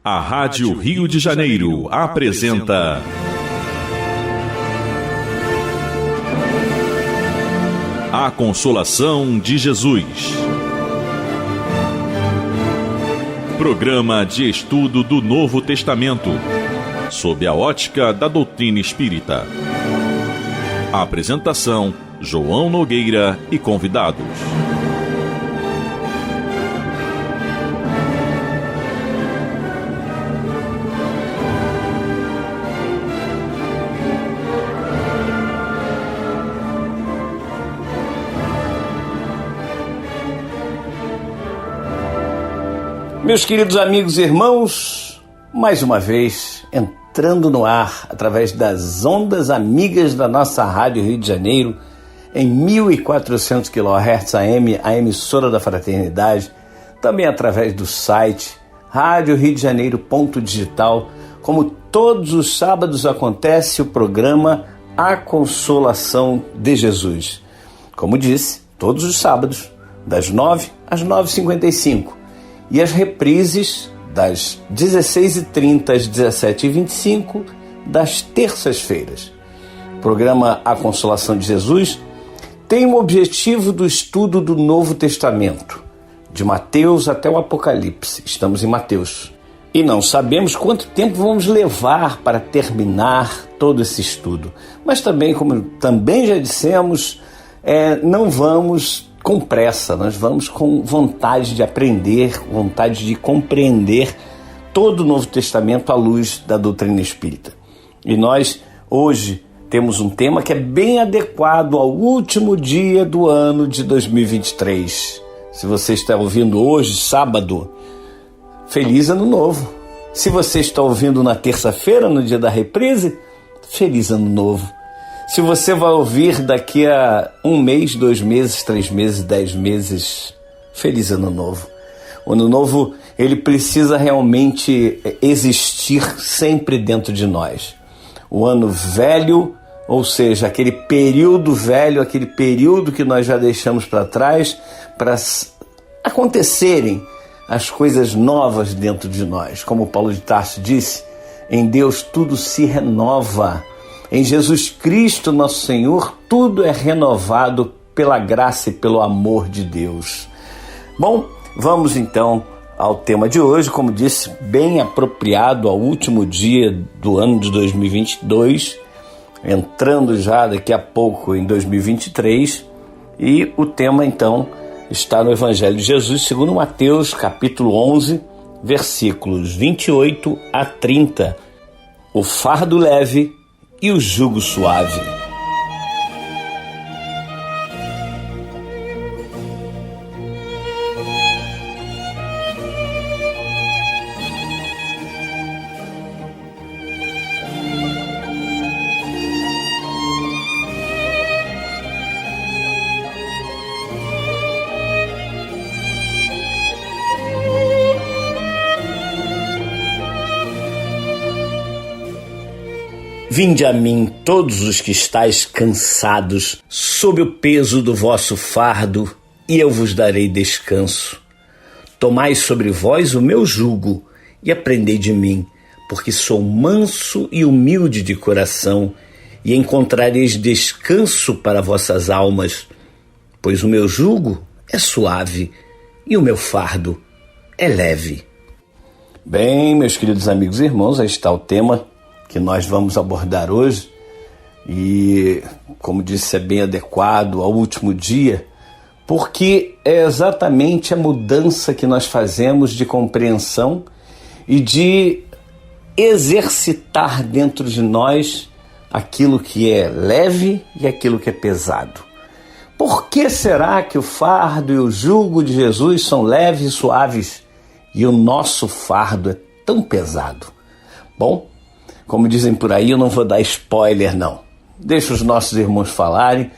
A Rádio Rio de Janeiro apresenta A Consolação de Jesus. Programa de estudo do Novo Testamento, sob a ótica da doutrina espírita. A apresentação: João Nogueira e convidados. Meus queridos amigos e irmãos, mais uma vez entrando no ar através das ondas amigas da nossa Rádio Rio de Janeiro, em 1400 kHz AM, a emissora da Fraternidade, também através do site radioriodejaneiro.digital. Como todos os sábados acontece o programa A Consolação de Jesus. Como disse, todos os sábados, das 9 às 9h55. E as reprises das 16h30 às 17h25 das terças-feiras. O programa A Consolação de Jesus tem o objetivo do estudo do Novo Testamento, de Mateus até o Apocalipse. Estamos em Mateus. E não sabemos quanto tempo vamos levar para terminar todo esse estudo. Mas também, como também já dissemos, não vamos com pressa, nós vamos com vontade de aprender, vontade de compreender todo o Novo Testamento à luz da doutrina espírita. E nós, hoje, temos um tema que é bem adequado ao último dia do ano de 2023. Se você está ouvindo hoje, sábado, feliz ano novo. Se você está ouvindo na terça-feira, no dia da reprise, feliz ano novo. Se você vai ouvir daqui a 1 mês, 2 meses, 3 meses, 10 meses, feliz ano novo. O ano novo, ele precisa realmente existir sempre dentro de nós. O ano velho, ou seja, aquele período velho, aquele período que nós já deixamos para trás, para acontecerem as coisas novas dentro de nós. Como Paulo de Tarso disse, em Deus tudo se renova. Em Jesus Cristo, nosso Senhor, tudo é renovado pela graça e pelo amor de Deus. Bom, vamos então ao tema de hoje, como disse, bem apropriado ao último dia do ano de 2022, entrando já daqui a pouco em 2023, e o tema então está no Evangelho de Jesus, segundo Mateus, capítulo 11, versículos 28 a 30. O fardo leve e o jugo suave. Vinde a mim todos os que estáis cansados, sob o peso do vosso fardo, e eu vos darei descanso. Tomai sobre vós o meu jugo, e aprendei de mim, porque sou manso e humilde de coração, e encontrareis descanso para vossas almas, pois o meu jugo é suave, e o meu fardo é leve. Bem, meus queridos amigos e irmãos, aí está o tema que nós vamos abordar hoje, e, como disse, é bem adequado ao último dia, porque é exatamente a mudança que nós fazemos de compreensão e de exercitar dentro de nós aquilo que é leve e aquilo que é pesado. Por que será que o fardo e o jugo de Jesus são leves e suaves e o nosso fardo é tão pesado? Bom, como dizem por aí, eu não vou dar spoiler não. Deixa os nossos irmãos falarem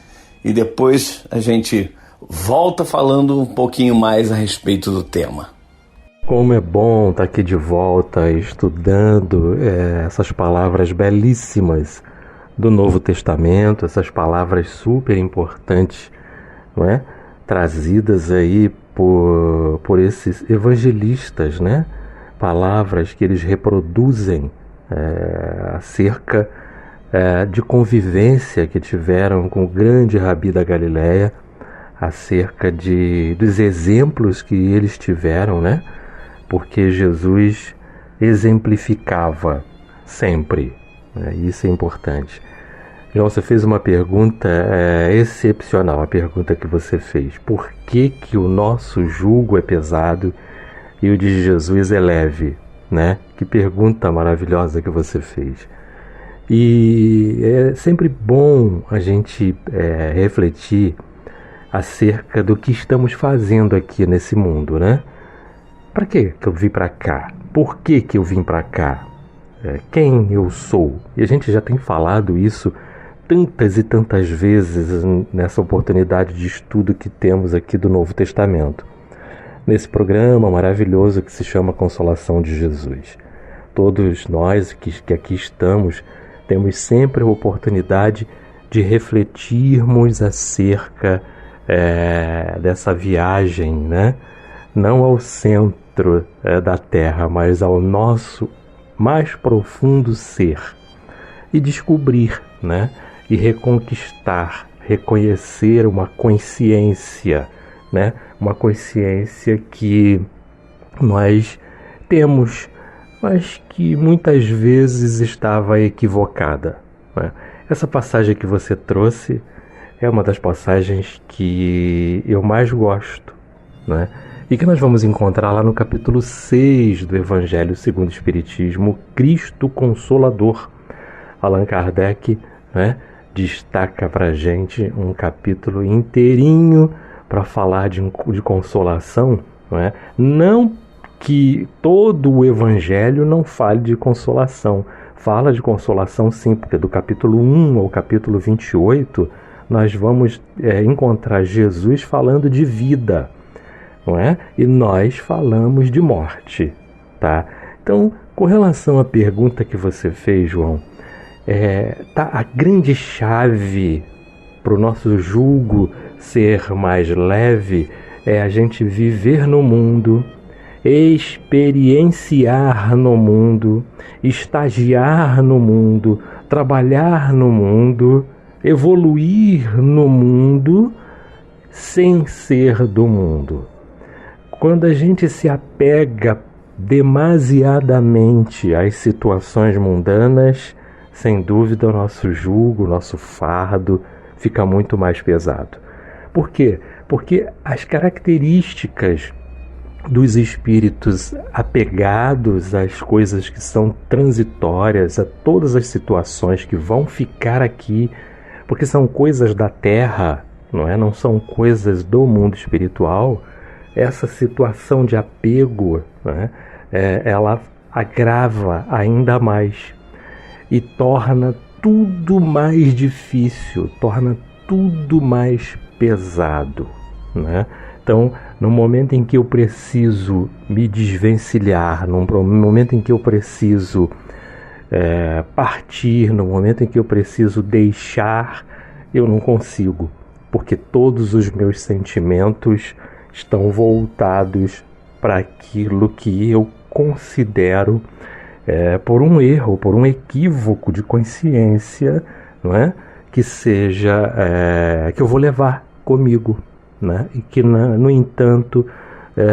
e depois a gente volta falando um pouquinho mais a respeito do tema. Como é bom estar aqui de volta estudando essas palavras belíssimas do Novo Testamento, essas palavras super importantes, não é? Trazidas aí por esses evangelistas, né? palavras que eles reproduzem acerca de convivência que tiveram com o grande Rabi da Galileia, acerca dos exemplos que eles tiveram, né? Porque Jesus exemplificava sempre, né? Isso é importante. João, você fez uma pergunta excepcional, a pergunta que você fez. Por que o nosso jugo é pesado e o de Jesus é leve, né? Que pergunta maravilhosa que você fez. E é sempre bom a gente refletir acerca do que estamos fazendo aqui nesse mundo, né? Para que eu vim para cá? Por que eu vim para cá? Quem eu sou? E a gente já tem falado isso tantas e tantas vezes nessa oportunidade de estudo que temos aqui do Novo Testamento, nesse programa maravilhoso que se chama Consolação de Jesus. Todos nós que aqui estamos temos sempre a oportunidade de refletirmos acerca dessa viagem, né? Não ao centro da Terra, mas ao nosso mais profundo ser, e descobrir, né? E reconquistar, reconhecer uma consciência, né? Uma consciência que nós temos, mas que muitas vezes estava equivocada, né? Essa passagem que você trouxe é uma das passagens que eu mais gosto, né? E que nós vamos encontrar lá no capítulo 6 do Evangelho segundo o Espiritismo, Cristo Consolador. Allan Kardec, né, destaca para a gente um capítulo inteirinho para falar de consolação, não é? Não que todo o Evangelho não fale de consolação. Fala de consolação sim, porque do capítulo 1 ao capítulo 28 nós vamos encontrar Jesus falando de vida, não é? E nós falamos de morte, tá? Então, com relação à pergunta que você fez, João, a grande chave para o nosso jugo ser mais leve é a gente viver no mundo, experienciar no mundo, estagiar no mundo, trabalhar no mundo, evoluir no mundo sem ser do mundo. Quando a gente se apega demasiadamente às situações mundanas, sem dúvida o nosso jugo, o nosso fardo fica muito mais pesado. Por quê? Porque as características dos espíritos apegados às coisas que são transitórias, a todas as situações que vão ficar aqui, porque são coisas da terra, não são coisas do mundo espiritual. Essa situação de apego, ela agrava ainda mais e torna tudo mais difícil, torna tudo mais pesado, né? Então, no momento em que eu preciso me desvencilhar, no momento em que eu preciso partir, no momento em que eu preciso deixar, eu não consigo, porque todos os meus sentimentos estão voltados para aquilo que eu considero por um erro, por um equívoco de consciência, não é? Que seja que eu vou levar comigo, né? E que no entanto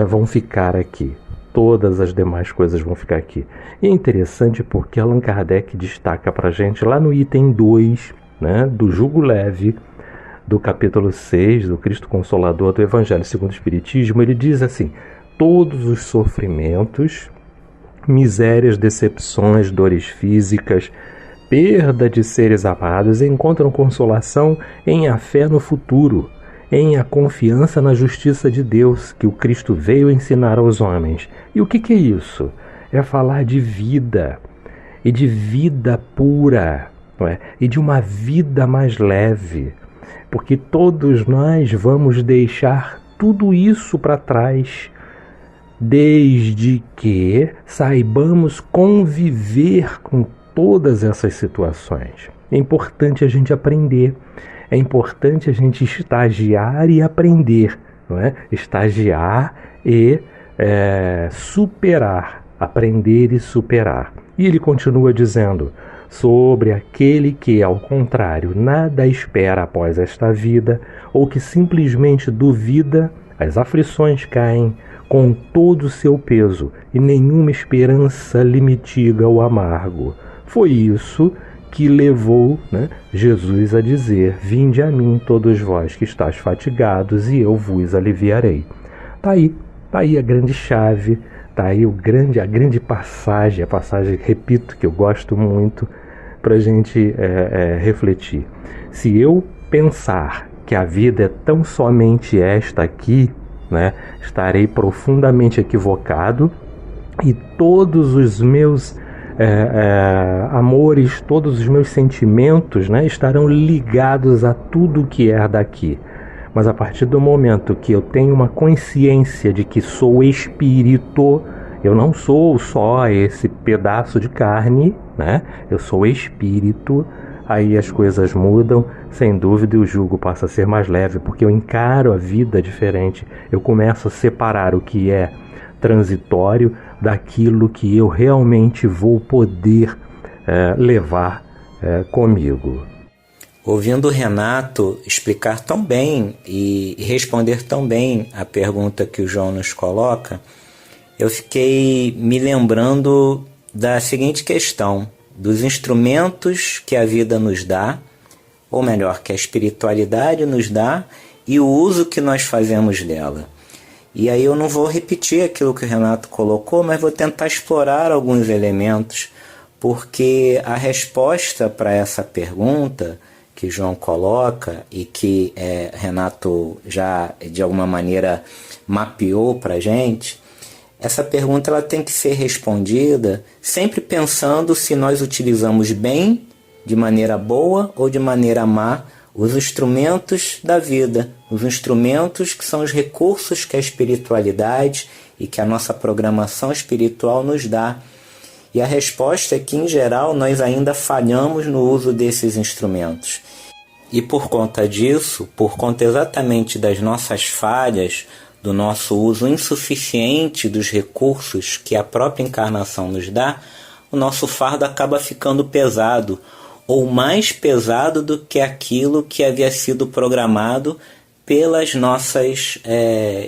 vão ficar aqui. Todas as demais coisas vão ficar aqui. E é interessante porque Allan Kardec destaca para a gente lá no item 2, né, do jugo leve, do capítulo 6 do Cristo Consolador do Evangelho segundo o Espiritismo. Ele diz assim: todos os sofrimentos, misérias, decepções, dores físicas, perda de seres amados encontram consolação em a fé no futuro, em a confiança na justiça de Deus que o Cristo veio ensinar aos homens. E o que é isso? É falar de vida, e de vida pura, não é? E de uma vida mais leve, porque todos nós vamos deixar tudo isso para trás, desde que saibamos conviver com todas essas situações. É importante a gente aprender, é importante a gente estagiar e aprender, não é? Estagiar e superar aprender e superar. E ele continua dizendo: sobre aquele que, ao contrário, nada espera após esta vida, ou que simplesmente duvida, as aflições caem com todo o seu peso, e nenhuma esperança lhe mitiga o amargo. Foi isso que levou, Jesus a dizer: vinde a mim todos vós que estáis fatigados, e eu vos aliviarei. Tá aí a grande chave, tá aí a grande passagem, a passagem, repito, que eu gosto muito, para a gente refletir. Se eu pensar que a vida é tão somente esta aqui, estarei profundamente equivocado, e todos os meus amores, todos os meus sentimentos, estarão ligados a tudo que é daqui. Mas a partir do momento que eu tenho uma consciência de que sou espírito, eu não sou só esse pedaço de carne, eu sou espírito, aí as coisas mudam, sem dúvida, e o jugo passa a ser mais leve, porque eu encaro a vida diferente, eu começo a separar o que é transitório daquilo que eu realmente vou poder levar comigo. Ouvindo o Renato explicar tão bem e responder tão bem a pergunta que o João nos coloca, eu fiquei me lembrando da seguinte questão: dos instrumentos que a vida nos dá, ou melhor, que a espiritualidade nos dá, e o uso que nós fazemos dela. E aí eu não vou repetir aquilo que o Renato colocou, mas vou tentar explorar alguns elementos, porque a resposta para essa pergunta que João coloca e que Renato já de alguma maneira mapeou para a gente, essa pergunta ela tem que ser respondida sempre pensando se nós utilizamos bem, de maneira boa ou de maneira má, os instrumentos da vida, os instrumentos que são os recursos que a espiritualidade e que a nossa programação espiritual nos dá. E a resposta é que, em geral, nós ainda falhamos no uso desses instrumentos. E por conta disso, por conta exatamente das nossas falhas, do nosso uso insuficiente dos recursos que a própria encarnação nos dá, o nosso fardo acaba ficando pesado, ou mais pesado do que aquilo que havia sido programado pelas nossas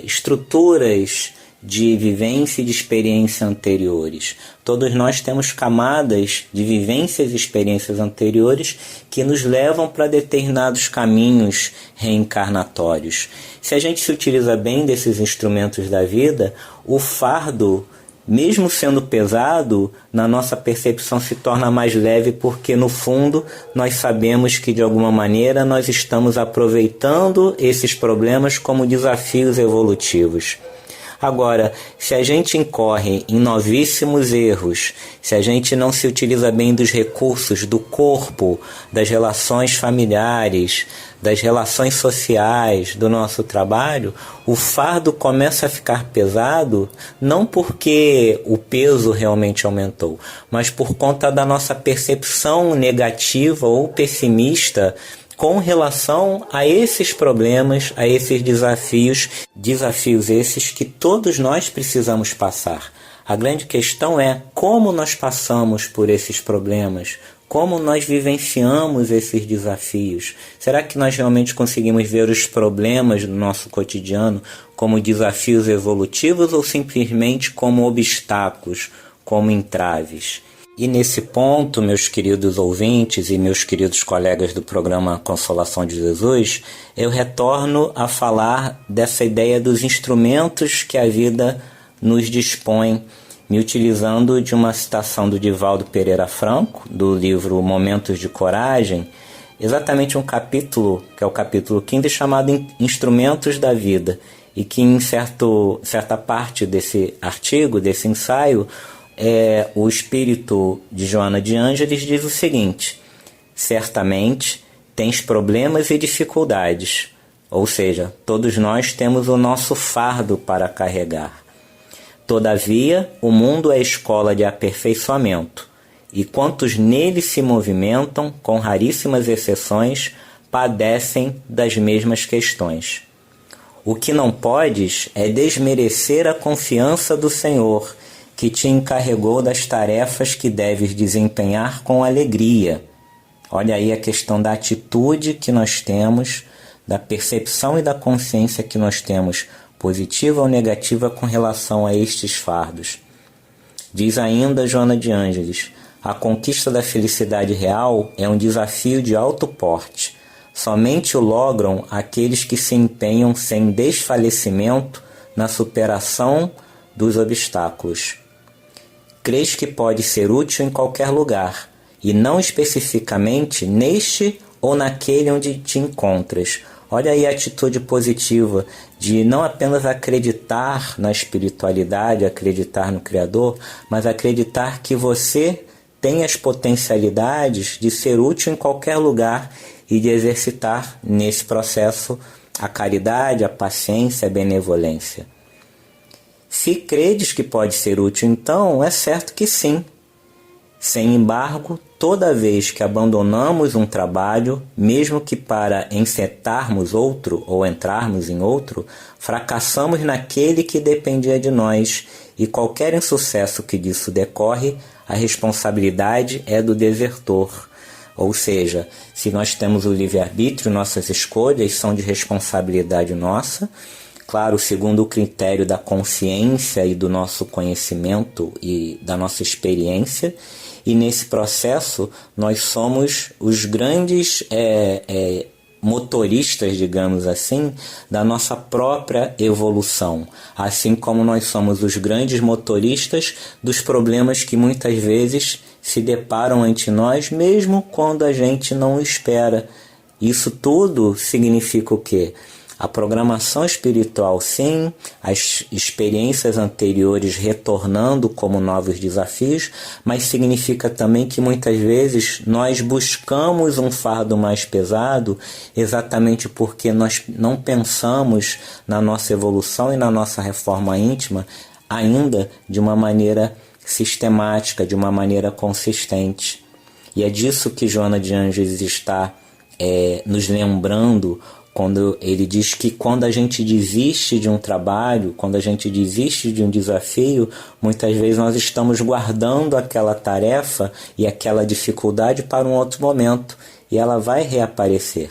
estruturas de vivência e de experiência anteriores. Todos nós temos camadas de vivências e experiências anteriores que nos levam para determinados caminhos reencarnatórios. Se a gente se utiliza bem desses instrumentos da vida, o fardo, mesmo sendo pesado, na nossa percepção se torna mais leve, porque no fundo nós sabemos que de alguma maneira nós estamos aproveitando esses problemas como desafios evolutivos. Agora, se a gente incorre em novíssimos erros, se a gente não se utiliza bem dos recursos do corpo, das relações familiares, das relações sociais, do nosso trabalho, o fardo começa a ficar pesado, não porque o peso realmente aumentou, mas por conta da nossa percepção negativa ou pessimista com relação a esses problemas, a esses desafios esses que todos nós precisamos passar. A grande questão é como nós passamos por esses problemas, como nós vivenciamos esses desafios. Será que nós realmente conseguimos ver os problemas do nosso cotidiano como desafios evolutivos ou simplesmente como obstáculos, como entraves? E nesse ponto, meus queridos ouvintes e meus queridos colegas do programa Consolação de Jesus, eu retorno a falar dessa ideia dos instrumentos que a vida nos dispõe, me utilizando de uma citação do Divaldo Pereira Franco, do livro Momentos de Coragem, exatamente um capítulo, que é o capítulo 15, chamado Instrumentos da Vida, e que em certa parte desse artigo, desse ensaio, o espírito de Joana de Ângeles diz o seguinte: certamente tens problemas e dificuldades, ou seja, todos nós temos o nosso fardo para carregar. Todavia, o mundo é escola de aperfeiçoamento, e quantos nele se movimentam, com raríssimas exceções, padecem das mesmas questões. O que não podes é desmerecer a confiança do Senhor, que te encarregou das tarefas que deves desempenhar com alegria. Olha aí a questão da atitude que nós temos, da percepção e da consciência que nós temos, positiva ou negativa, com relação a estes fardos. Diz ainda Joana de Ângeles: a conquista da felicidade real é um desafio de alto porte. Somente o logram aqueles que se empenham sem desfalecimento na superação dos obstáculos. Crês que pode ser útil em qualquer lugar, e não especificamente neste ou naquele onde te encontras. Olha aí a atitude positiva de não apenas acreditar na espiritualidade, acreditar no Criador, mas acreditar que você tem as potencialidades de ser útil em qualquer lugar e de exercitar nesse processo a caridade, a paciência, a benevolência. Se credes que pode ser útil, então é certo que sim. Sem embargo, toda vez que abandonamos um trabalho, mesmo que para encetarmos outro ou entrarmos em outro, fracassamos naquele que dependia de nós, e qualquer insucesso que disso decorre, a responsabilidade é do desertor. Ou seja, se nós temos o livre-arbítrio, nossas escolhas são de responsabilidade nossa, claro, segundo o critério da consciência e do nosso conhecimento e da nossa experiência, e nesse processo nós somos os grandes motoristas, digamos assim, da nossa própria evolução, assim como nós somos os grandes motoristas dos problemas que muitas vezes se deparam ante nós, mesmo quando a gente não espera. Isso tudo significa o quê? A programação espiritual, sim, as experiências anteriores retornando como novos desafios, mas significa também que muitas vezes nós buscamos um fardo mais pesado exatamente porque nós não pensamos na nossa evolução e na nossa reforma íntima ainda de uma maneira sistemática, de uma maneira consistente. E é disso que Joana de Ângeles está nos lembrando quando ele diz que quando a gente desiste de um trabalho, quando a gente desiste de um desafio, muitas vezes nós estamos guardando aquela tarefa e aquela dificuldade para um outro momento, e ela vai reaparecer.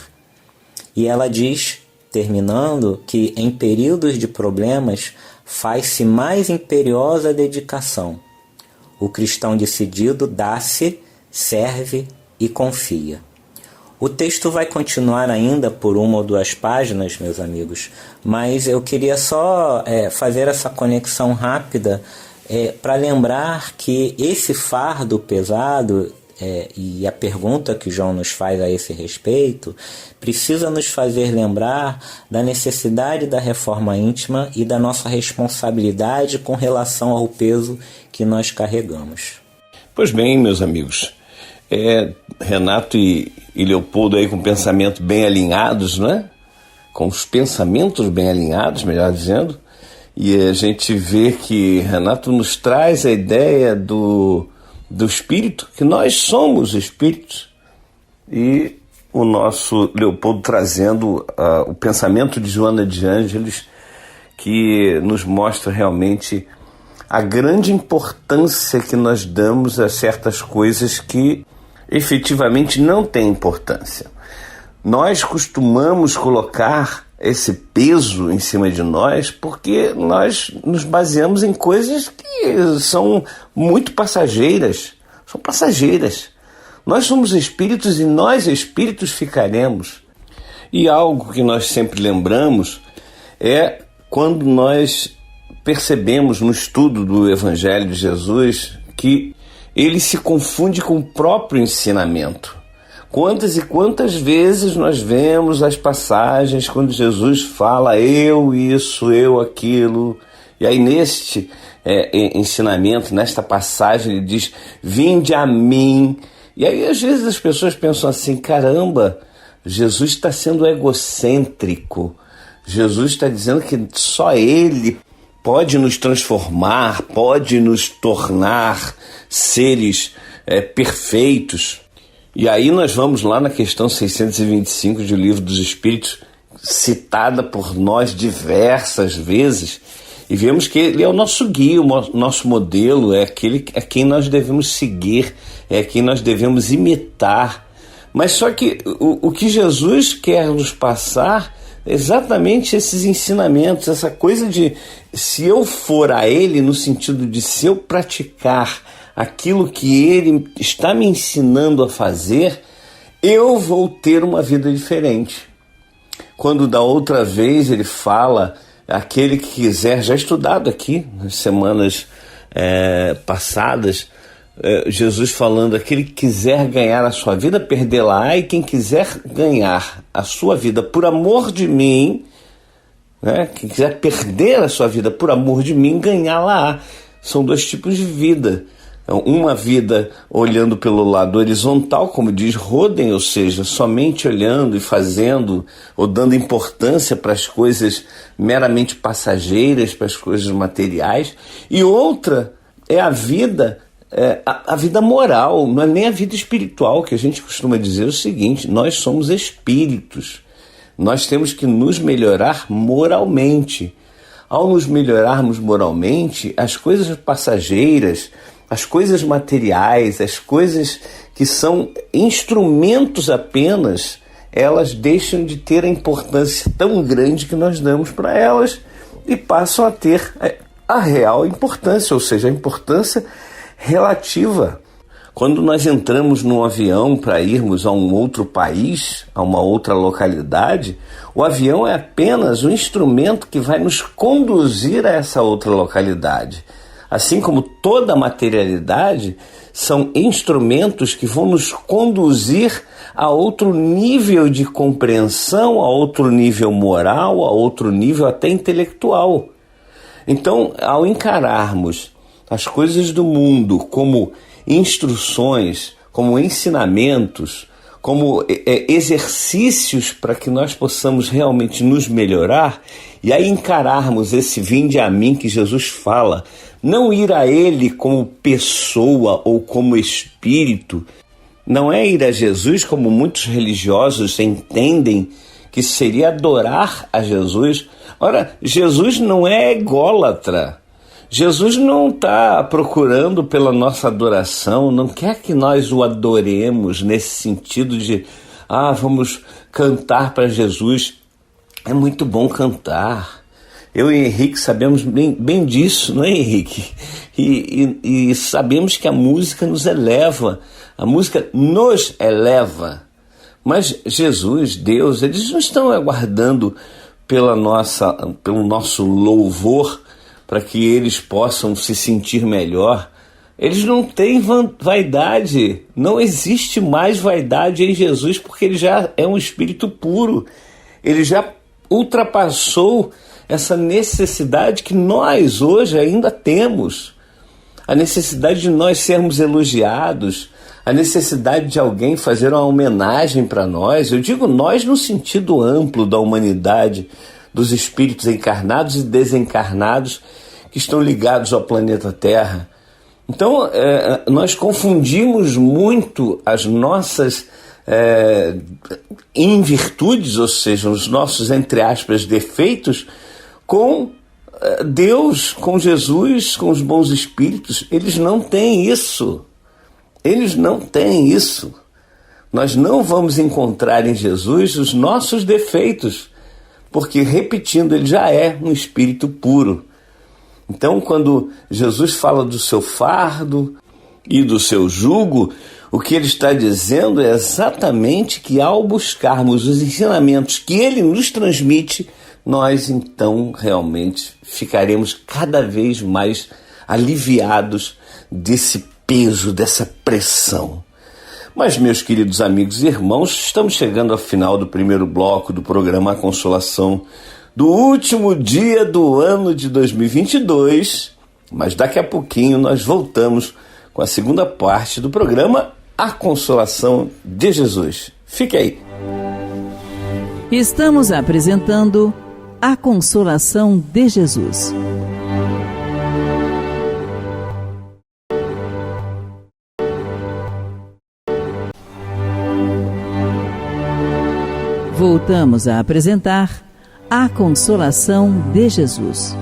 E ela diz, terminando, que em períodos de problemas faz-se mais imperiosa a dedicação. O cristão decidido dá-se, serve e confia. O texto vai continuar ainda por 1 ou 2 páginas, meus amigos, mas eu queria só fazer essa conexão rápida para lembrar que esse fardo pesado, e a pergunta que João nos faz a esse respeito, precisa nos fazer lembrar da necessidade da reforma íntima e da nossa responsabilidade com relação ao peso que nós carregamos. Pois bem, meus amigos, Renato e Leopoldo aí com pensamento bem alinhados, não é? Com os pensamentos bem alinhados, melhor dizendo, e a gente vê que Renato nos traz a ideia do espírito, que nós somos espíritos, e o nosso Leopoldo trazendo o pensamento de Joana de Ângeles, que nos mostra realmente a grande importância que nós damos a certas coisas que efetivamente não têm importância. Nós costumamos colocar esse peso em cima de nós porque nós nos baseamos em coisas que são muito passageiras. São passageiras. Nós somos espíritos e nós espíritos ficaremos. E algo que nós sempre lembramos é quando nós percebemos no estudo do Evangelho de Jesus que ele se confunde com o próprio ensinamento. Quantas e quantas vezes nós vemos as passagens quando Jesus fala eu isso, eu aquilo, e aí neste ensinamento, nesta passagem ele diz vinde a mim, e aí às vezes as pessoas pensam assim, caramba, Jesus está sendo egocêntrico, Jesus está dizendo que só ele pode nos transformar, pode nos tornar seres perfeitos. E aí nós vamos lá na questão 625 do Livro dos Espíritos, citada por nós diversas vezes, E vemos que ele é o nosso guia, o nosso modelo, é aquele a quem nós devemos seguir, é quem nós devemos imitar. Mas só que o que Jesus quer nos passar é exatamente esses ensinamentos, essa coisa de se eu for a Ele, no sentido de se eu praticar aquilo que Ele está me ensinando a fazer, eu vou ter uma vida diferente. Quando da outra vez ele fala, aquele que quiser, já estudado aqui nas semanas passadas, Jesus falando, aquele que quiser ganhar a sua vida, perdê-la-á, e quem quiser ganhar a sua vida por amor de mim, né? Quem quiser perder a sua vida por amor de mim, ganhá-la-á. São dois tipos de vida. Uma vida olhando pelo lado horizontal, como diz Roden, ou seja, somente olhando e fazendo, ou dando importância para as coisas meramente passageiras, para as coisas materiais. E outra é a vida moral, não é nem a vida espiritual, que a gente costuma dizer o seguinte: nós somos espíritos, nós temos que nos melhorar moralmente. Ao nos melhorarmos moralmente, as coisas passageiras, as coisas materiais, as coisas que são instrumentos apenas, elas deixam de ter a importância tão grande que nós damos para elas e passam a ter a real importância, ou seja, a importância relativa. Quando nós entramos num avião para irmos a um outro país, a uma outra localidade, o avião é apenas um instrumento que vai nos conduzir a essa outra localidade. Assim como toda a materialidade, são instrumentos que vão nos conduzir a outro nível de compreensão, a outro nível moral, a outro nível até intelectual. Então, ao encararmos as coisas do mundo como instruções, como ensinamentos, como exercícios para que nós possamos realmente nos melhorar, e aí encararmos esse vinde a mim que Jesus fala, não ir a Ele como pessoa ou como espírito, não é ir a Jesus como muitos religiosos entendem que seria adorar a Jesus. Ora, Jesus não é ególatra. Jesus não está procurando pela nossa adoração, não quer que nós o adoremos nesse sentido de vamos cantar para Jesus. É muito bom cantar. Eu e Henrique sabemos bem disso, não é, Henrique? E sabemos que a música nos eleva, a música nos eleva. Mas Jesus, Deus, eles não estão aguardando pelo nosso louvor para que eles possam se sentir melhor. Eles não têm vaidade, não existe mais vaidade em Jesus, porque ele já é um espírito puro, ele já ultrapassou essa necessidade que nós hoje ainda temos, a necessidade de nós sermos elogiados, a necessidade de alguém fazer uma homenagem para nós. Eu digo nós no sentido amplo da humanidade, dos espíritos encarnados e desencarnados que estão ligados ao planeta Terra. Então, nós confundimos muito as nossas invirtudes, ou seja, os nossos, entre aspas, defeitos, com Deus, com Jesus, com os bons espíritos. Eles não têm isso. Eles não têm isso. Nós não vamos encontrar em Jesus os nossos defeitos, porque, repetindo, ele já é um espírito puro. Então, quando Jesus fala do seu fardo e do seu jugo, o que ele está dizendo é exatamente que ao buscarmos os ensinamentos que ele nos transmite, nós então realmente ficaremos cada vez mais aliviados desse peso, dessa pressão. Mas, meus queridos amigos e irmãos, estamos chegando ao final do primeiro bloco do programa A Consolação, do último dia do ano de 2022, mas daqui a pouquinho nós voltamos com a segunda parte do programa A Consolação de Jesus. Fique aí. Estamos apresentando A Consolação de Jesus. Voltamos a apresentar A Consolação de Jesus.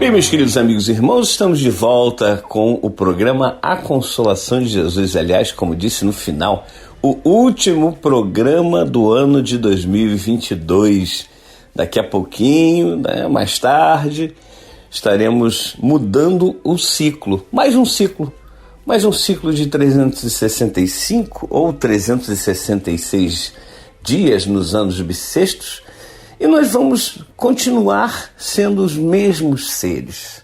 Bem, meus queridos amigos e irmãos, estamos de volta com o programa A Consolação de Jesus. Aliás, como disse no final, o último programa do ano de 2022. Daqui a pouquinho, mais tarde, estaremos mudando o ciclo. Mais um ciclo de 365 ou 366 dias nos anos bissextos. E nós vamos continuar sendo os mesmos seres.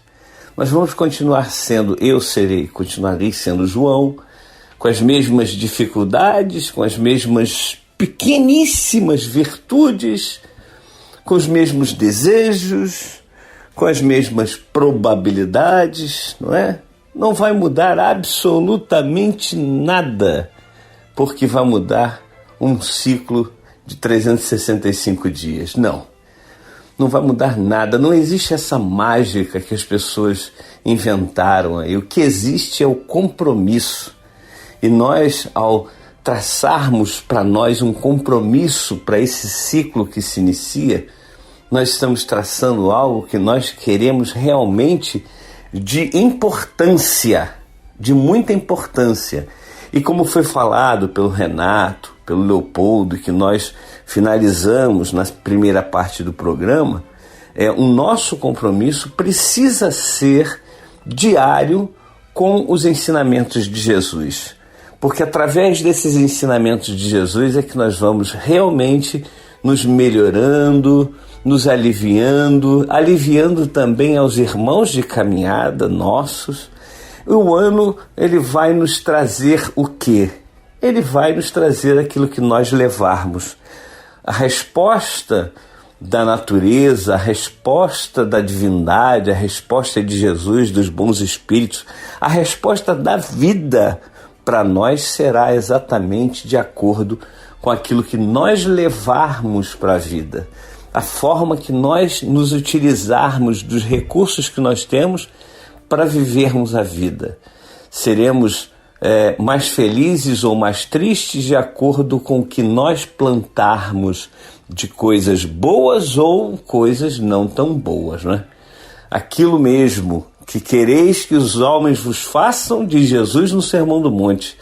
Nós vamos continuarei sendo João, com as mesmas dificuldades, com as mesmas pequeníssimas virtudes, com os mesmos desejos, com as mesmas probabilidades, não é? Não vai mudar absolutamente nada, porque vai mudar um ciclo de 365 dias. Não vai mudar nada. Não existe essa mágica que as pessoas inventaram aí. O que existe é o compromisso. E nós, ao traçarmos para nós um compromisso para esse ciclo que se inicia, nós estamos traçando algo que nós queremos realmente de importância, de muita importância. E como foi falado pelo Renato, pelo Leopoldo, que nós finalizamos na primeira parte do programa, o nosso compromisso precisa ser diário com os ensinamentos de Jesus. Porque através desses ensinamentos de Jesus é que nós vamos realmente nos melhorando, nos aliviando também aos irmãos de caminhada nossos. O ano, ele vai nos trazer o quê? Ele vai nos trazer aquilo que nós levarmos. A resposta da natureza, a resposta da divindade, a resposta de Jesus, dos bons espíritos, a resposta da vida para nós será exatamente de acordo com aquilo que nós levarmos para a vida. A forma que nós nos utilizarmos dos recursos que nós temos para vivermos a vida. Seremos mais felizes ou mais tristes de acordo com o que nós plantarmos de coisas boas ou coisas não tão boas, não é? Aquilo mesmo que quereis que os homens vos façam, diz Jesus no Sermão do Monte,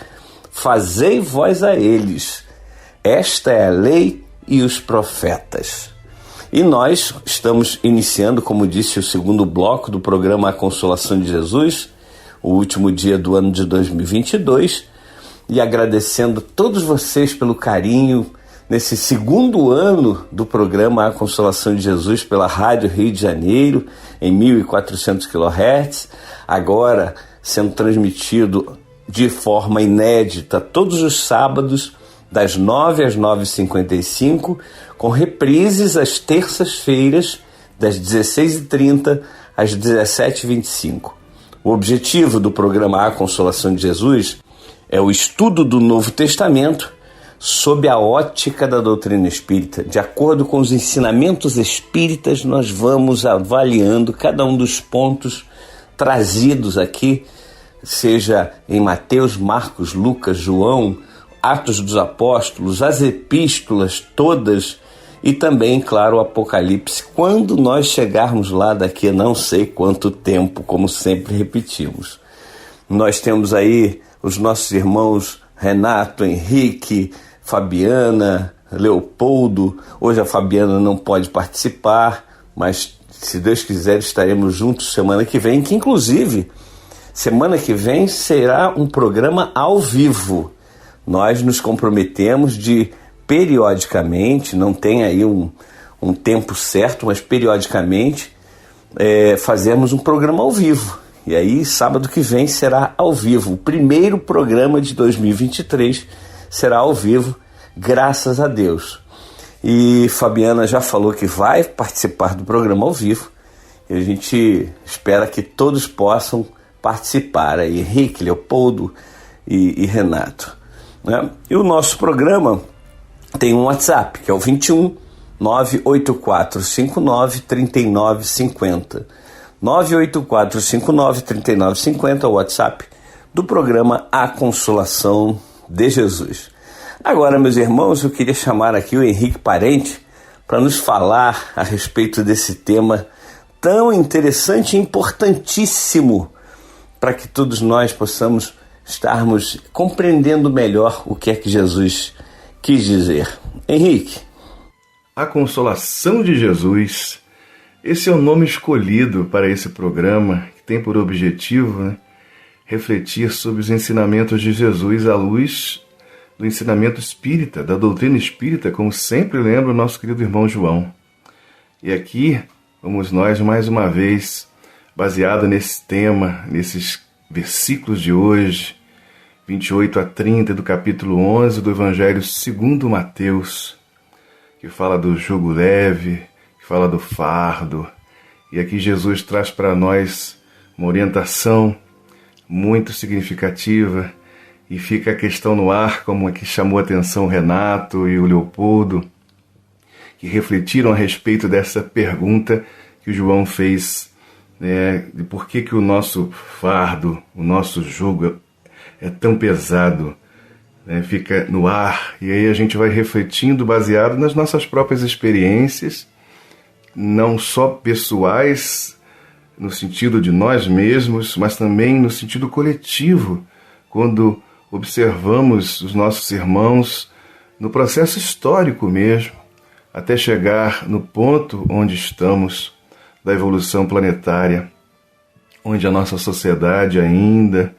fazei vós a eles. Esta é a lei e os profetas. E nós estamos iniciando, como disse, o segundo bloco do programa A Consolação de Jesus, o último dia do ano de 2022, e agradecendo todos vocês pelo carinho nesse segundo ano do programa A Consolação de Jesus pela Rádio Rio de Janeiro, em 1400 kHz, agora sendo transmitido de forma inédita todos os sábados, das 9 às 9h55, com reprises às terças-feiras, das 16h30 às 17h25. O objetivo do programa A Consolação de Jesus é o estudo do Novo Testamento sob a ótica da doutrina espírita. De acordo com os ensinamentos espíritas, nós vamos avaliando cada um dos pontos trazidos aqui, seja em Mateus, Marcos, Lucas, João, Atos dos Apóstolos, as epístolas todas e também, claro, o Apocalipse, quando nós chegarmos lá daqui a não sei quanto tempo, como sempre repetimos. Nós temos aí os nossos irmãos Renato, Henrique, Fabiana, Leopoldo. Hoje a Fabiana não pode participar, mas se Deus quiser estaremos juntos semana que vem, que inclusive semana que vem será um programa ao vivo. Nós nos comprometemos de periodicamente, não tem aí um tempo certo, mas periodicamente fazermos um programa ao vivo. E aí sábado que vem será ao vivo. O primeiro programa de 2023 será ao vivo, graças a Deus. E Fabiana já falou que vai participar do programa ao vivo. E a gente espera que todos possam participar. Aí, Henrique, Leopoldo e Renato. Né? E o nosso programa tem um WhatsApp, que é o 21 98459 3950. 98459 3950 é o WhatsApp do programa A Consolação de Jesus. Agora, meus irmãos, eu queria chamar aqui o Henrique Parente para nos falar a respeito desse tema tão interessante e importantíssimo para que todos nós possamos estarmos compreendendo melhor o que é que Jesus quis dizer. Henrique. A Consolação de Jesus, esse é o nome escolhido para esse programa, que tem por objetivo, refletir sobre os ensinamentos de Jesus à luz do ensinamento espírita, da doutrina espírita, como sempre lembra o nosso querido irmão João. E aqui vamos nós, mais uma vez, baseado nesse tema, nesses versículos de hoje, 28 a 30 do capítulo 11 do Evangelho segundo Mateus, que fala do jugo leve, que fala do fardo. E aqui Jesus traz para nós uma orientação muito significativa, e fica a questão no ar, como aqui chamou a atenção o Renato e o Leopoldo, que refletiram a respeito dessa pergunta que o João fez, de por que o nosso fardo, o nosso jugo é tão pesado, fica no ar. E aí a gente vai refletindo baseado nas nossas próprias experiências, não só pessoais, no sentido de nós mesmos, mas também no sentido coletivo, quando observamos os nossos irmãos no processo histórico mesmo, até chegar no ponto onde estamos da evolução planetária, onde a nossa sociedade ainda,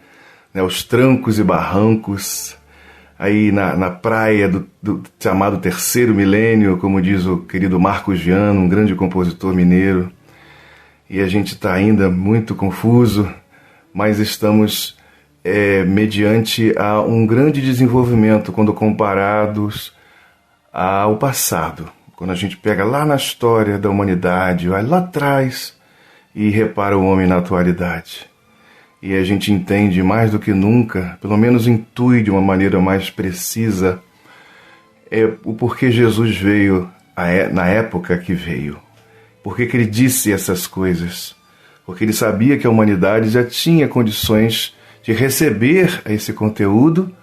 os trancos e barrancos, aí na praia do chamado terceiro milênio, como diz o querido Marcos Viano, um grande compositor mineiro, e a gente está ainda muito confuso, mas estamos mediante a um grande desenvolvimento quando comparados ao passado. Quando a gente pega lá na história da humanidade, vai lá atrás e repara o homem na atualidade. E a gente entende mais do que nunca, pelo menos intui de uma maneira mais precisa, o porquê Jesus veio na época que veio. Por que ele disse essas coisas? Porque ele sabia que a humanidade já tinha condições de receber esse conteúdo,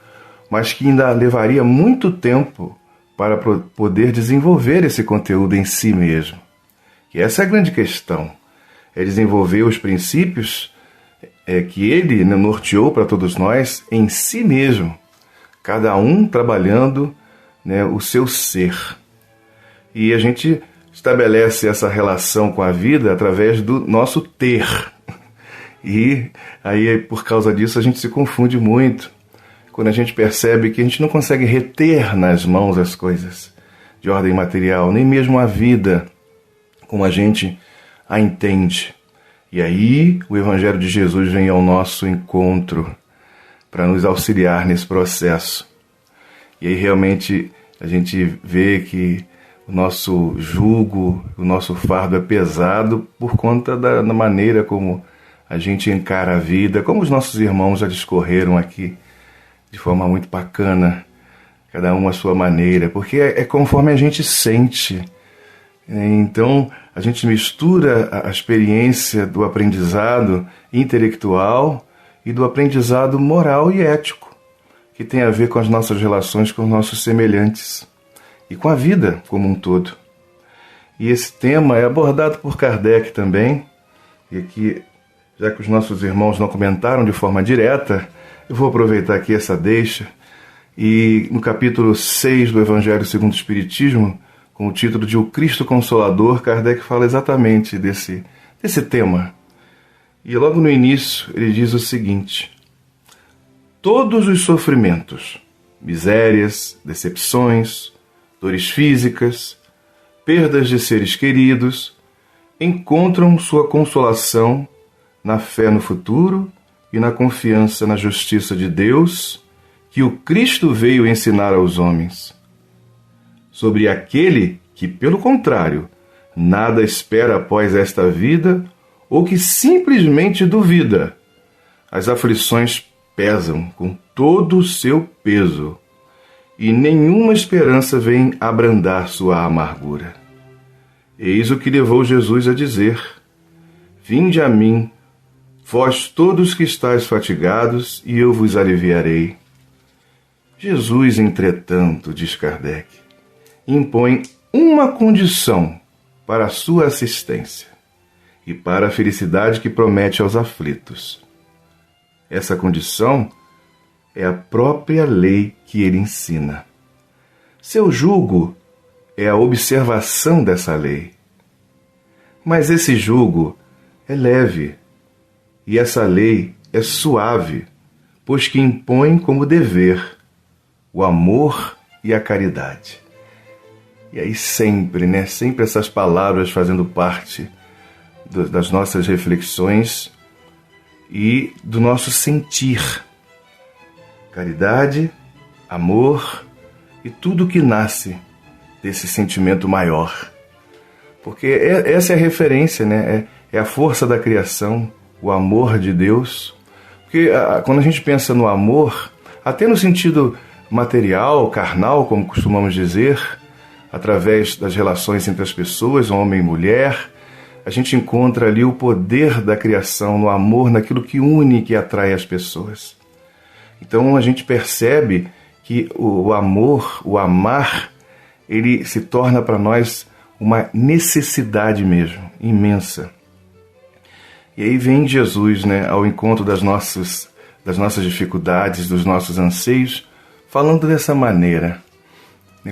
mas que ainda levaria muito tempo para poder desenvolver esse conteúdo em si mesmo. E essa é a grande questão, é desenvolver os princípios que ele norteou para todos nós em si mesmo, cada um trabalhando o seu ser. E a gente estabelece essa relação com a vida através do nosso ter. E aí, por causa disso, a gente se confunde muito, quando a gente percebe que a gente não consegue reter nas mãos as coisas de ordem material, nem mesmo a vida como a gente a entende. E aí o Evangelho de Jesus vem ao nosso encontro para nos auxiliar nesse processo. E aí realmente a gente vê que o nosso jugo, o nosso fardo é pesado por conta da maneira como a gente encara a vida, como os nossos irmãos já discorreram aqui, de forma muito bacana, cada um à sua maneira, porque é conforme a gente sente. Então, a gente mistura a experiência do aprendizado intelectual e do aprendizado moral e ético, que tem a ver com as nossas relações com os nossos semelhantes e com a vida como um todo. E esse tema é abordado por Kardec também, e aqui, já que os nossos irmãos não comentaram de forma direta, eu vou aproveitar aqui essa deixa, e no capítulo 6 do Evangelho segundo o Espiritismo, com o título de O Cristo Consolador, Kardec fala exatamente desse tema. E logo no início ele diz o seguinte: todos os sofrimentos, misérias, decepções, dores físicas, perdas de seres queridos, encontram sua consolação na fé no futuro e na confiança na justiça de Deus, que o Cristo veio ensinar aos homens. Sobre aquele que, pelo contrário, nada espera após esta vida ou que simplesmente duvida, as aflições pesam com todo o seu peso e nenhuma esperança vem abrandar sua amargura. Eis o que levou Jesus a dizer: vinde a mim, vós todos que estáis fatigados, e eu vos aliviarei. Jesus, entretanto, diz Kardec, impõe uma condição para a sua assistência, e para a felicidade que promete aos aflitos. Essa condição é a própria lei que ele ensina. Seu jugo é a observação dessa lei. Mas esse jugo é leve, e essa lei é suave, pois que impõe como dever o amor e a caridade. E aí sempre, sempre essas palavras fazendo parte das nossas reflexões e do nosso sentir. Caridade, amor e tudo que nasce desse sentimento maior. Porque essa é a referência, é a força da criação, o amor de Deus. Porque quando a gente pensa no amor, até no sentido material, carnal, como costumamos dizer, através das relações entre as pessoas, homem e mulher, a gente encontra ali o poder da criação, no amor, naquilo que une, que atrai as pessoas. Então a gente percebe que o amor, o amar, ele se torna para nós uma necessidade mesmo, imensa. E aí vem Jesus, ao encontro das nossas dificuldades, dos nossos anseios, falando dessa maneira,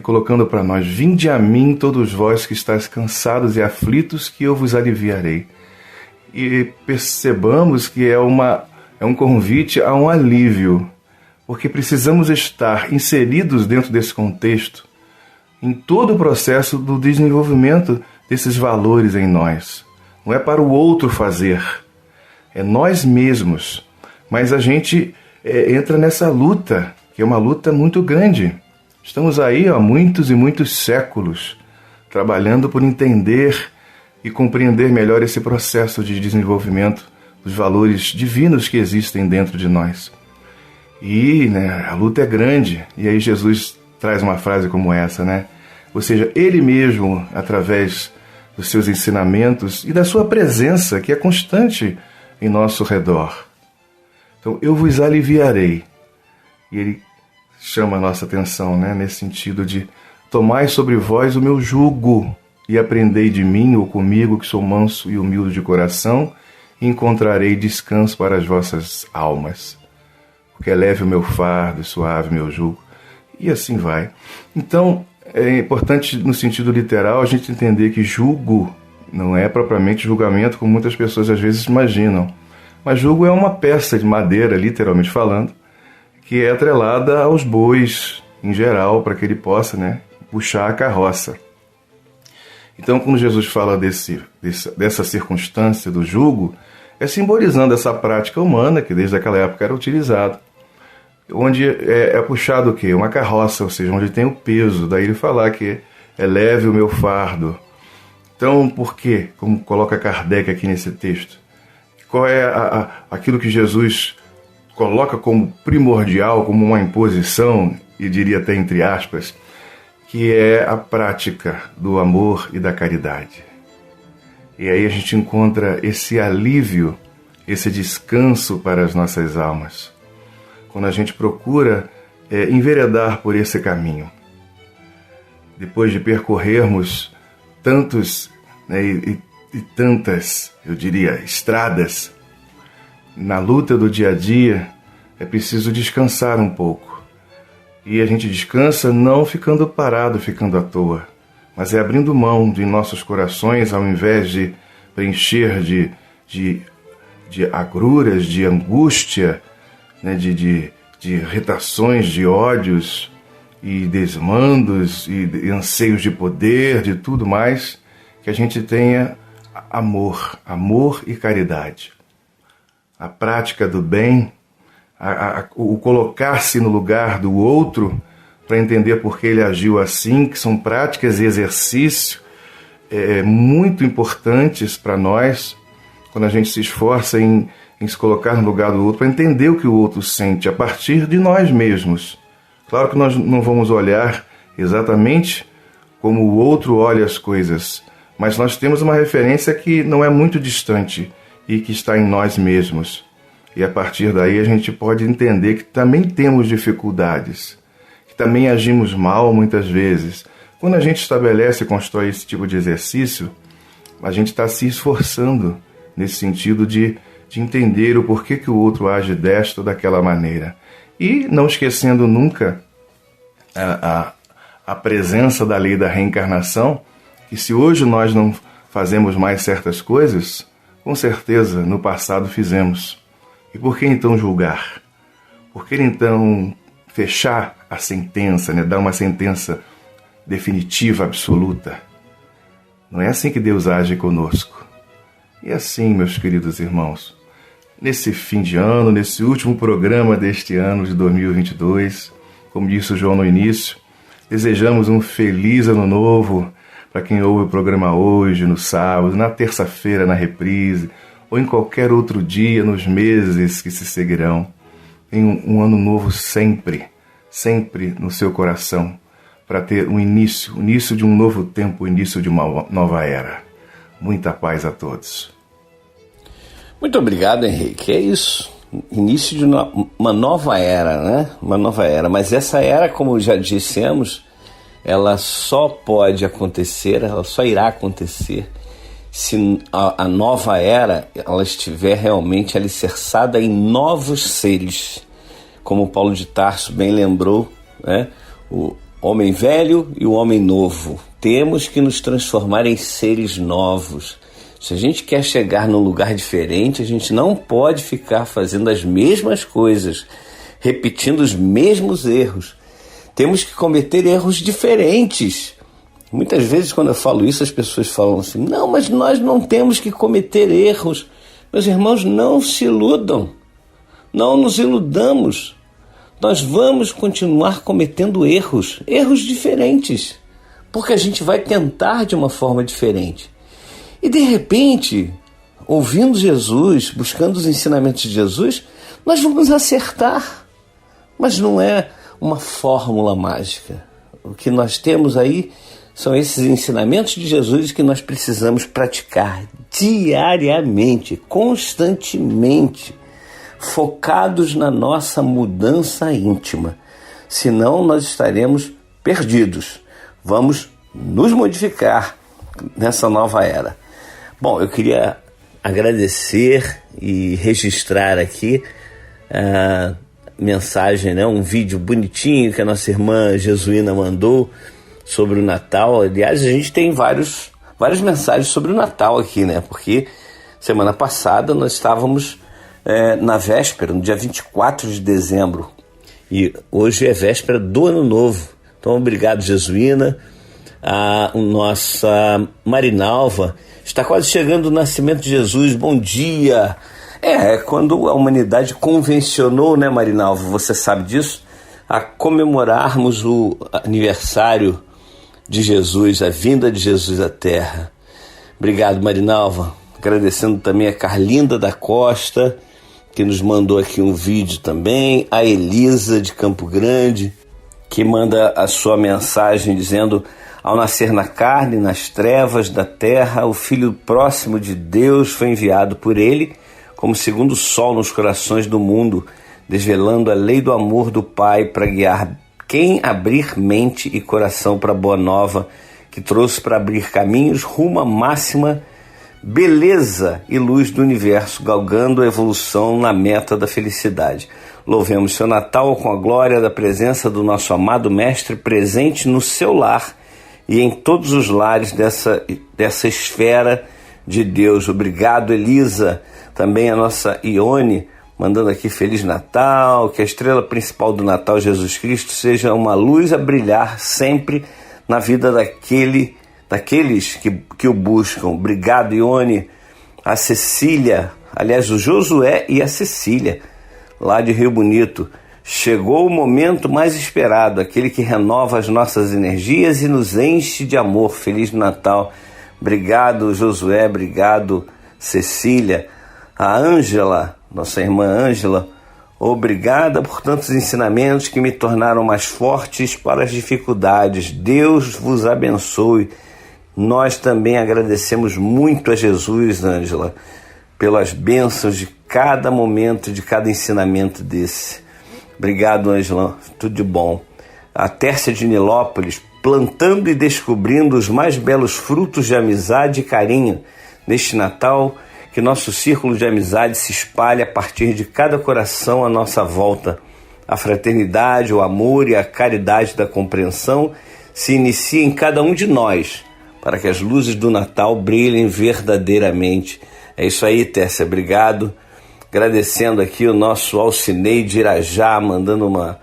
colocando para nós: vinde a mim todos vós que estáis cansados e aflitos, que eu vos aliviarei. E percebamos que é um convite a um alívio, porque precisamos estar inseridos dentro desse contexto, em todo o processo do desenvolvimento desses valores em nós. Não é para o outro fazer, é nós mesmos. Mas a gente entra nessa luta, que é uma luta muito grande. Estamos aí há muitos e muitos séculos, trabalhando por entender e compreender melhor esse processo de desenvolvimento dos valores divinos que existem dentro de nós. E a luta é grande, e aí Jesus traz uma frase como essa, Ou seja, Ele mesmo, através dos seus ensinamentos e da sua presença, que é constante em nosso redor. Então, eu vos aliviarei. E Ele chama a nossa atenção, nesse sentido de: tomai sobre vós o meu jugo e aprendei de mim ou comigo, que sou manso e humilde de coração, e encontrarei descanso para as vossas almas. Porque é leve o meu fardo e suave o meu jugo. E assim vai. Então, é importante, no sentido literal, a gente entender que jugo não é propriamente julgamento, como muitas pessoas às vezes imaginam. Mas jugo é uma peça de madeira, literalmente falando, que é atrelada aos bois, em geral, para que ele possa puxar a carroça. Então, quando Jesus fala dessa circunstância do jugo, é simbolizando essa prática humana que desde aquela época era utilizada, onde é puxado o quê? Uma carroça, ou seja, onde tem o peso. Daí ele falar que é leve o meu fardo. Então, por quê? Como coloca Kardec aqui nesse texto. Qual é aquilo que Jesus coloca como primordial, como uma imposição, e diria até entre aspas, que é a prática do amor e da caridade. E aí a gente encontra esse alívio, esse descanso para as nossas almas, quando a gente procura enveredar por esse caminho. Depois de percorrermos tantos e tantas, eu diria, estradas, na luta do dia a dia, é preciso descansar um pouco. E a gente descansa não ficando parado, ficando à toa, mas é abrindo mão de nossos corações, ao invés de preencher de agruras, de angústia, de irritações, de ódios e desmandos e anseios de poder, de tudo mais, que a gente tenha amor e caridade. A prática do bem, o colocar-se no lugar do outro para entender por que ele agiu assim, que são práticas e exercício muito importantes para nós, quando a gente se esforça em se colocar no lugar do outro, para entender o que o outro sente a partir de nós mesmos. Claro que nós não vamos olhar exatamente como o outro olha as coisas, mas nós temos uma referência que não é muito distante e que está em nós mesmos. E a partir daí a gente pode entender que também temos dificuldades, que também agimos mal muitas vezes. Quando a gente estabelece e constrói esse tipo de exercício, a gente está se esforçando nesse sentido de entender o porquê que o outro age desta ou daquela maneira. E não esquecendo nunca a presença da lei da reencarnação, que se hoje nós não fazemos mais certas coisas, com certeza no passado fizemos. E por que então julgar? Por que então fechar a sentença, dar uma sentença definitiva, absoluta? Não é assim que Deus age conosco. E assim, meus queridos irmãos, nesse fim de ano, nesse último programa deste ano de 2022, como disse o João no início, desejamos um feliz ano novo para quem ouve o programa hoje, no sábado, na terça-feira, na reprise, ou em qualquer outro dia, nos meses que se seguirão. Tenha um ano novo sempre, sempre no seu coração, para ter o início de um novo tempo, o início de uma nova era. Muita paz a todos. Muito obrigado, Henrique. É isso. Início de uma nova era, né? Uma nova era. Mas essa era, como já dissemos, ela só pode acontecer, ela só irá acontecer se a nova era ela estiver realmente alicerçada em novos seres. Como Paulo de Tarso bem lembrou, né? O homem velho e o homem novo. Temos que nos transformar em seres novos. Se a gente quer chegar num lugar diferente, a gente não pode ficar fazendo as mesmas coisas, repetindo os mesmos erros. Temos que cometer erros diferentes. Muitas vezes, quando eu falo isso, as pessoas falam assim: não, mas nós não temos que cometer erros. Meus irmãos, não se iludam. Não nos iludamos. Nós vamos continuar cometendo erros diferentes, porque a gente vai tentar de uma forma diferente. E de repente, ouvindo Jesus, buscando os ensinamentos de Jesus, nós vamos acertar. Mas não é uma fórmula mágica. O que nós temos aí são esses ensinamentos de Jesus que nós precisamos praticar diariamente, constantemente, focados na nossa mudança íntima. Senão nós estaremos perdidos. Vamos nos modificar nessa nova era. Bom, eu queria agradecer e registrar aqui a mensagem, um vídeo bonitinho que a nossa irmã Jesuína mandou sobre o Natal. Aliás, a gente tem várias mensagens sobre o Natal aqui, porque semana passada nós estávamos na véspera, no dia 24 de dezembro, e hoje é véspera do Ano Novo. Então, obrigado, Jesuína. A nossa Marinalva está quase chegando o nascimento de Jesus. Bom dia! Quando a humanidade convencionou, Marinalva, você sabe disso, a comemorarmos o aniversário de Jesus, a vinda de Jesus à Terra. Obrigado, Marinalva. Agradecendo também a Carlinda da Costa, que nos mandou aqui um vídeo também, a Elisa de Campo Grande, que manda a sua mensagem dizendo: ao nascer na carne, nas trevas da terra, o Filho próximo de Deus foi enviado por ele como segundo sol nos corações do mundo, desvelando a lei do amor do Pai para guiar quem abrir mente e coração para a boa nova, que trouxe para abrir caminhos rumo à máxima beleza e luz do universo, galgando a evolução na meta da felicidade. Louvemos seu Natal com a glória da presença do nosso amado Mestre presente no seu lar e em todos os lares dessa esfera de Deus. Obrigado, Elisa. Também a nossa Ione, mandando aqui Feliz Natal, que a estrela principal do Natal, Jesus Cristo, seja uma luz a brilhar sempre na vida daqueles que o buscam. Obrigado, Ione. A Cecília, aliás, o Josué e a Cecília, lá de Rio Bonito. Chegou o momento mais esperado, aquele que renova as nossas energias e nos enche de amor. Feliz Natal. Obrigado, Josué. Obrigado, Cecília. A Ângela, nossa irmã Ângela, obrigada por tantos ensinamentos que me tornaram mais fortes para as dificuldades. Deus vos abençoe. Nós também agradecemos muito a Jesus, Ângela, pelas bênçãos de cada momento, de cada ensinamento desse. Obrigado, Ângela. Tudo de bom. A Tércia de Nilópolis, plantando e descobrindo os mais belos frutos de amizade e carinho neste Natal, que nosso círculo de amizade se espalhe a partir de cada coração à nossa volta. A fraternidade, o amor e a caridade da compreensão se iniciem em cada um de nós, para que as luzes do Natal brilhem verdadeiramente. É isso aí, Tércia, obrigado. Agradecendo aqui o nosso Alcinei de Irajá, mandando uma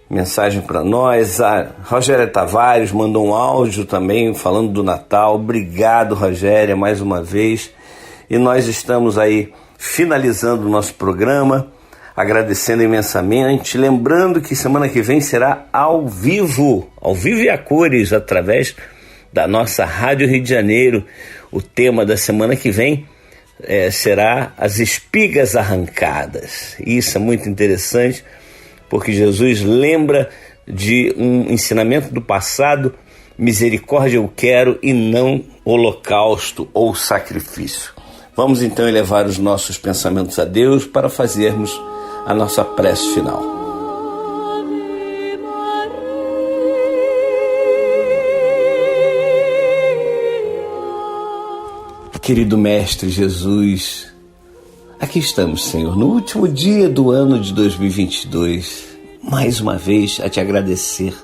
mensagem para nós. A Rogéria Tavares mandou um áudio também falando do Natal. Obrigado, Rogéria, mais uma vez. E nós estamos aí finalizando o nosso programa, agradecendo imensamente, lembrando que semana que vem será ao vivo e a cores, através da nossa Rádio Rio de Janeiro. O tema da semana que vem será as espigas arrancadas. Isso é muito interessante, porque Jesus lembra de um ensinamento do passado: misericórdia eu quero e não holocausto ou sacrifício. Vamos então elevar os nossos pensamentos a Deus para fazermos a nossa prece final. Querido Mestre Jesus, aqui estamos, Senhor, no último dia do ano de 2022, mais uma vez a te agradecer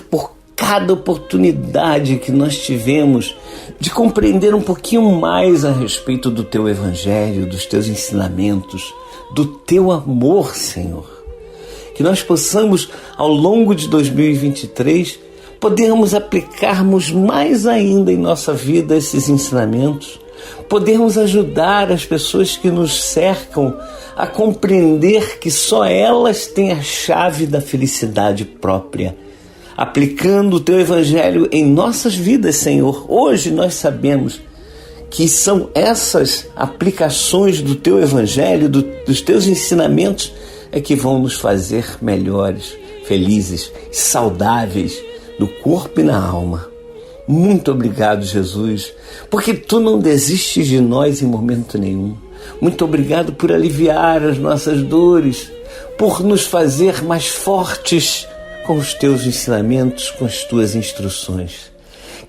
por cada oportunidade que nós tivemos de compreender um pouquinho mais a respeito do teu evangelho, dos teus ensinamentos, do teu amor, Senhor. Que nós possamos, ao longo de 2023, podermos aplicarmos mais ainda em nossa vida esses ensinamentos, podermos ajudar as pessoas que nos cercam a compreender que só elas têm a chave da felicidade própria. Aplicando o teu evangelho em nossas vidas, Senhor. Hoje nós sabemos que são essas aplicações do teu evangelho, dos teus ensinamentos, que vão nos fazer melhores, felizes, saudáveis, no corpo e na alma. Muito obrigado, Jesus, porque tu não desistes de nós em momento nenhum. Muito obrigado por aliviar as nossas dores, por nos fazer mais fortes com os teus ensinamentos, com as tuas instruções.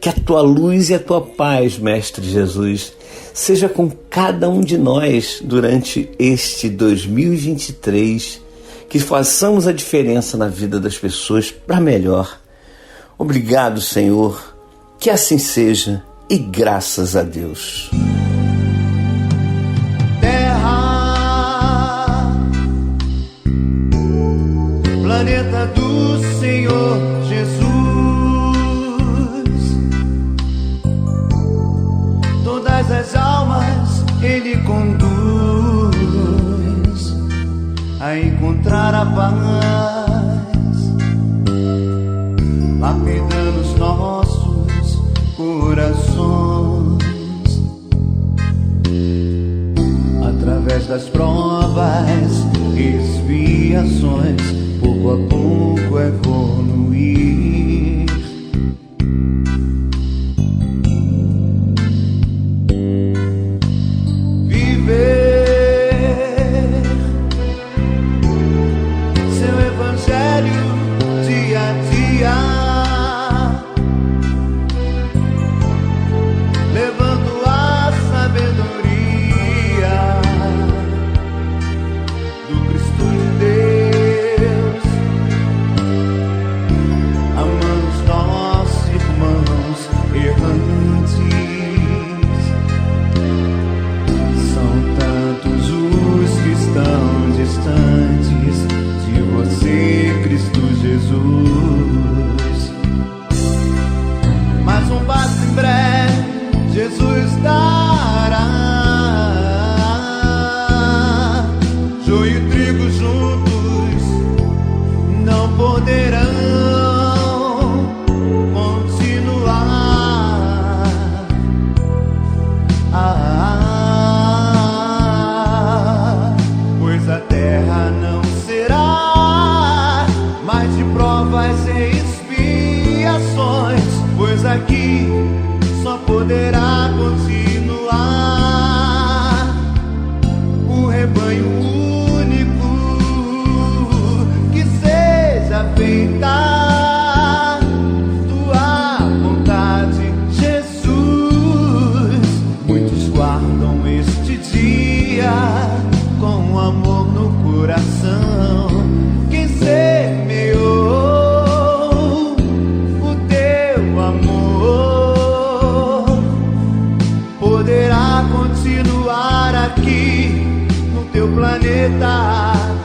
Que a tua luz e a tua paz, Mestre Jesus, seja com cada um de nós durante este 2023, que façamos a diferença na vida das pessoas para melhor. Obrigado, Senhor, que assim seja e graças a Deus. Terra, planeta do Senhor Jesus, todas as almas Ele conduz a encontrar a paz, lapidando os nossos corações. Através das provas e expiações, pouco a pouco evoluir. Viver seu evangelho dia a dia, levando a sabedoria do Cristo de Deus, amando os nossos irmãos errantes. São tantos os que estão distantes de você, Cristo Jesus. Mas um passo em breve Jesus dará. Joio e trigo juntos não poderão continuar. Pois a terra não será mais de provas e expiações, pois aqui só poderá continuar o rebanho único coração. Quem semeou o teu amor poderá continuar aqui no teu planeta.